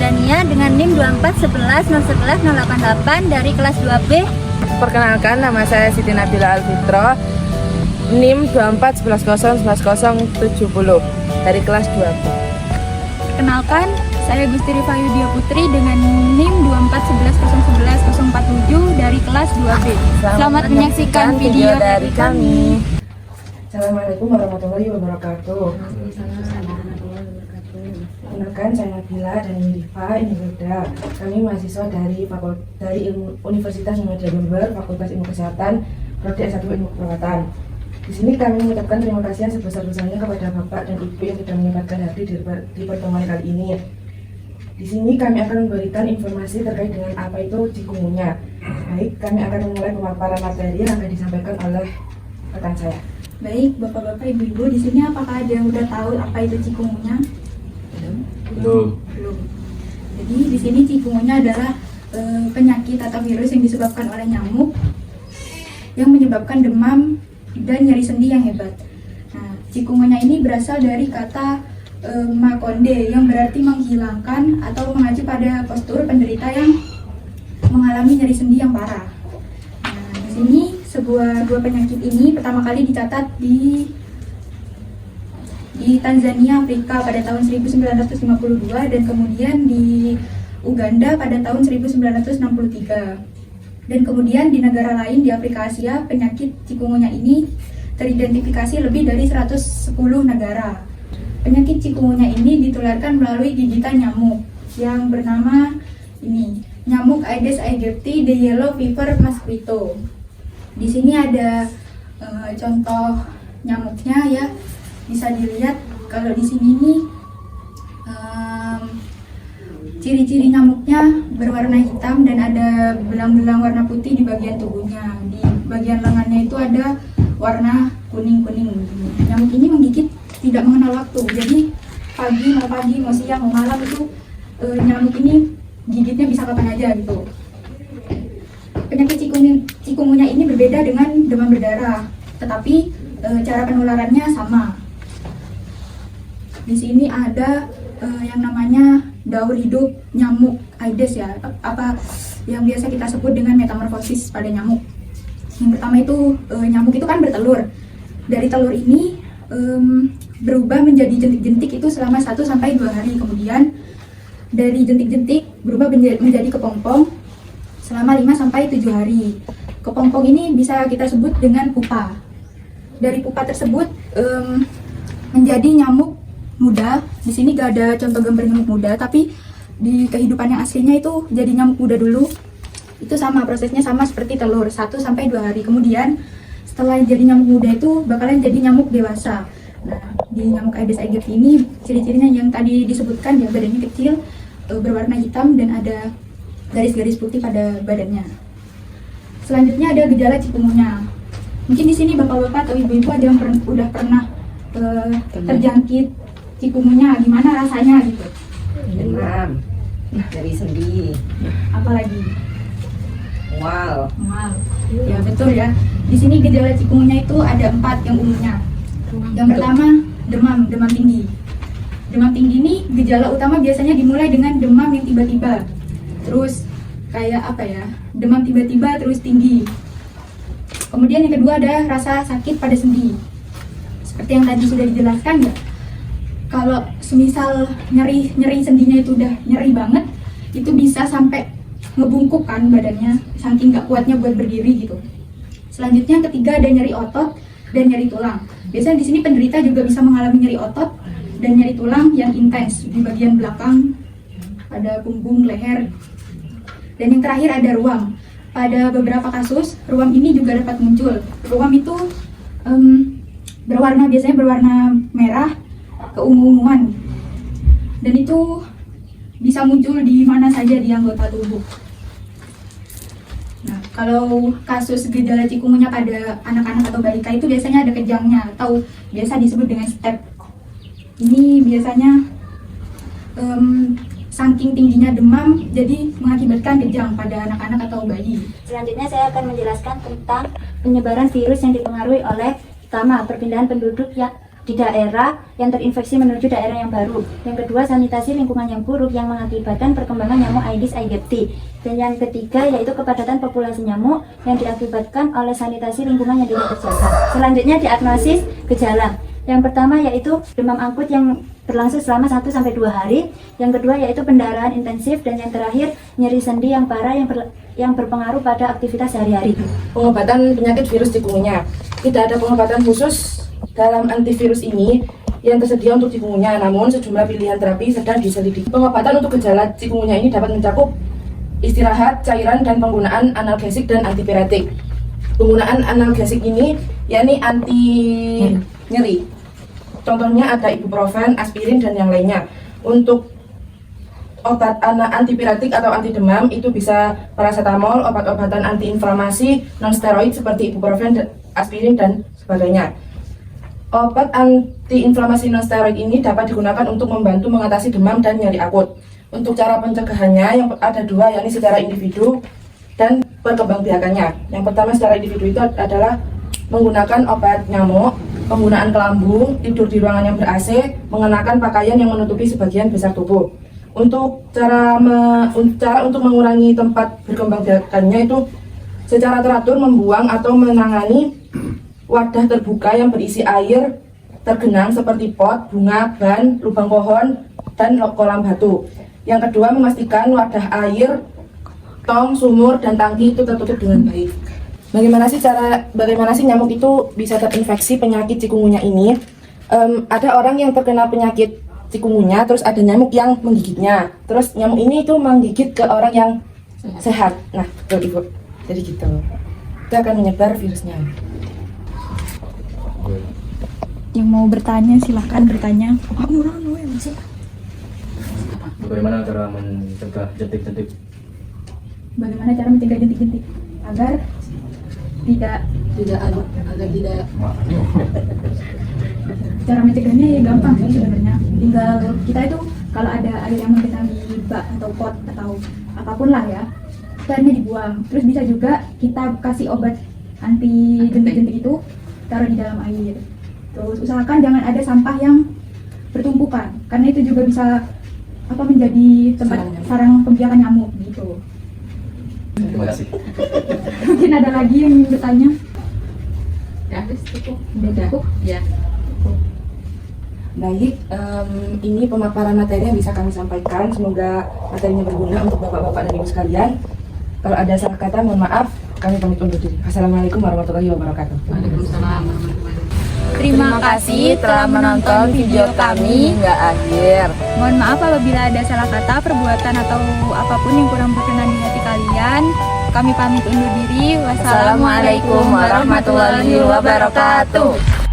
Tanzania dengan NIM 241101188 dari kelas 2B. Perkenalkan, nama saya Siti Nabila Alfitro, NIM 241110070 dari kelas 2B. Perkenalkan, saya Gusti Rifa Yudia Putri dengan NIM 241101147 dari kelas 2B. Selamat menyaksikan video dari kami. Assalamualaikum warahmatullahi wabarakatuh. Perkenalkan, saya Nabila dan ini Rifa, ini Yuda. Kami mahasiswa dari Universitas Muhammadiyah Jember, Fakultas Ilmu Kesehatan, Prodi S1 Ilmu Keperawatan. Di sini kami mengucapkan terima kasih yang sebesar-besarnya kepada Bapak dan Ibu yang sudah menyempatkan hadir di pertemuan kali ini. Di sini kami akan memberikan informasi terkait dengan apa itu cikungunya. Baik, kami akan memulai pemaparan materi yang akan disampaikan oleh rekan saya. Baik, Bapak-bapak, Ibu-ibu, di sini apakah ada yang udah tahu apa itu cikungunya? Belum. Belum. Jadi di sini cikungunya adalah penyakit atau virus yang disebabkan oleh nyamuk yang menyebabkan demam dan nyeri sendi yang hebat. Nah, cikungunya ini berasal dari kata makonde yang berarti menghilangkan atau mengacu pada postur penderita yang mengalami nyeri sendi yang parah. Nah, di sini sebuah penyakit ini pertama kali dicatat di Tanzania, Afrika pada tahun 1952 dan kemudian di Uganda pada tahun 1963. Dan kemudian di negara lain di Afrika Asia, penyakit cikungunya ini teridentifikasi lebih dari 110 negara. Penyakit cikungunya ini ditularkan melalui gigitan nyamuk yang bernama ini, nyamuk Aedes aegypti, the yellow fever mosquito. Di sini ada contoh nyamuknya ya. Bisa dilihat kalau di sini nih ciri-ciri nyamuknya berwarna hitam dan ada belang-belang warna putih di bagian tubuhnya. Di bagian lengannya itu ada warna kuning-kuning. Nyamuk ini menggigit tidak mengenal waktu. Jadi mau pagi, mau siang, mau malam itu nyamuk ini gigitnya bisa kapan aja gitu. Penyakit cikungunya ini berbeda dengan demam berdarah, tetapi cara penularannya sama. Di sini ada yang namanya daur hidup nyamuk Aedes ya, apa yang biasa kita sebut dengan metamorfosis pada nyamuk. Yang pertama itu nyamuk itu kan bertelur. Dari telur ini berubah menjadi jentik-jentik itu selama 1-2 hari. Kemudian dari jentik-jentik berubah menjadi kepompong selama 5-7 hari. Kepompong ini bisa kita sebut dengan pupa. Dari pupa tersebut menjadi nyamuk muda. Di sini gak ada contoh gambar nyamuk muda, tapi di kehidupan yang aslinya itu jadi nyamuk muda dulu. Itu sama, prosesnya sama seperti telur, 1-2 hari. Kemudian setelah jadi nyamuk muda itu bakalan jadi nyamuk dewasa. Nah, di nyamuk Aedes aegypti ini ciri-cirinya yang tadi disebutkan ya, badannya kecil, berwarna hitam dan ada garis-garis putih pada badannya. Selanjutnya ada gejala cikungunya. Mungkin di sini bapak-bapak atau ibu-ibu ada yang udah pernah terjangkit cikungunya, gimana rasanya gitu? Demam, nyeri sendi, Apalagi? mual. Ya betul ya. Di sini gejala cikungunya itu ada 4 yang umumnya. Yang pertama demam tinggi. Demam tinggi ini gejala utama biasanya dimulai dengan demam yang tiba-tiba. Terus kayak apa ya? Demam tiba-tiba terus tinggi. Kemudian yang kedua ada rasa sakit pada sendi. Seperti yang tadi sudah dijelaskan ya. Kalau semisal nyeri sendinya itu udah nyeri banget, itu bisa sampai ngebungkuk kan badannya, saking gak kuatnya buat berdiri gitu. Selanjutnya yang ketiga ada nyeri otot dan nyeri tulang. Biasanya di sini penderita juga bisa mengalami nyeri otot dan nyeri tulang yang intens di bagian belakang, pada punggung, leher. Dan yang terakhir ada ruam. Pada beberapa kasus, ruam ini juga dapat muncul. Ruam itu biasanya berwarna merah, keungu-unguan, dan itu bisa muncul di mana saja di anggota tubuh. Nah, kalau kasus gejala cikungunya pada anak-anak atau balita itu biasanya ada kejangnya atau biasa disebut dengan step. Ini biasanya saking tingginya demam jadi mengakibatkan kejang pada anak-anak atau bayi. Selanjutnya saya akan menjelaskan tentang penyebaran virus yang dipengaruhi oleh pertama perpindahan penduduk di daerah yang terinfeksi menuju daerah yang baru. Yang kedua, sanitasi lingkungan yang buruk yang mengakibatkan perkembangan nyamuk Aedes aegypti. Dan yang ketiga yaitu kepadatan populasi nyamuk yang diakibatkan oleh sanitasi lingkungan yang tidak terjaga. Selanjutnya diagnosis gejala. Yang pertama yaitu demam akut yang berlangsung selama 1-2 hari. Yang kedua yaitu pendarahan intensif, dan yang terakhir nyeri sendi yang parah yang berpengaruh pada aktivitas sehari-hari. Pengobatan penyakit virus cikungunya. Tidak ada pengobatan khusus dalam antivirus ini yang tersedia untuk cikungunya, namun sejumlah pilihan terapi sedang diselidiki. Pengobatan untuk gejala cikungunya ini dapat mencakup istirahat, cairan, dan penggunaan analgesik dan antipiretik. Penggunaan analgesik ini yakni anti nyeri. Contohnya ada ibuprofen, aspirin, dan yang lainnya. Untuk obat antipiretik atau anti demam itu bisa paracetamol, obat-obatan antiinflamasi non-steroid seperti ibuprofen, aspirin, dan sebagainya. Obat antiinflamasi non-steroid ini dapat digunakan untuk membantu mengatasi demam dan nyeri akut. Untuk cara pencegahannya yang ada dua, yakni secara individu dan perkembangbiakannya. Yang pertama secara individu itu adalah menggunakan obat nyamuk, penggunaan kelambu, tidur di ruangan yang ber-AC, mengenakan pakaian yang menutupi sebagian besar tubuh. Untuk cara untuk mengurangi tempat berkembangbiakannya itu secara teratur membuang atau menangani wadah terbuka yang berisi air tergenang seperti pot, bunga, ban, lubang pohon, dan kolam batu. Yang kedua, memastikan wadah air, tong, sumur, dan tangki itu tertutup dengan baik. Bagaimana sih nyamuk itu bisa terinfeksi penyakit cikungunya ini? Ada orang yang terkena penyakit cikungunya, terus ada nyamuk yang menggigitnya. Terus nyamuk ini itu menggigit ke orang yang sehat. Nah, betul Ibu. Jadi gitu. Itu akan menyebar virusnya. Yang mau bertanya silahkan bertanya. Bagaimana cara mencegah jentik-jentik? Bagaimana cara mencegah jentik-jentik agar tidak cara mencegahnya ya gampang sih sebenarnya. Tinggal kita itu kalau ada air yang menggenangi bak atau pot atau apapun lah ya, airnya dibuang. Terus bisa juga kita kasih obat anti jentik-jentik itu taruh di dalam air. Terus usahakan jangan ada sampah yang bertumpukan, karena itu juga bisa menjadi tempat sarang pembiakan nyamuk gitu. Terima kasih. Mungkin ada lagi yang ingin bertanya? Ya, cukup. Cukup? Ya. Baik, ini pemaparan materi yang bisa kami sampaikan. Semoga materinya berguna untuk bapak-bapak dan ibu sekalian. Kalau ada salah kata, mohon maaf. Kami pamit undur diri. Assalamualaikum warahmatullahi wabarakatuh. Waalaikumsalam. Terima kasih telah menonton video kami hingga akhir. Mohon maaf apabila ada salah kata, perbuatan atau apapun yang kurang berkenan di hati kalian. Kami pamit undur diri. Wassalamualaikum warahmatullahi wabarakatuh.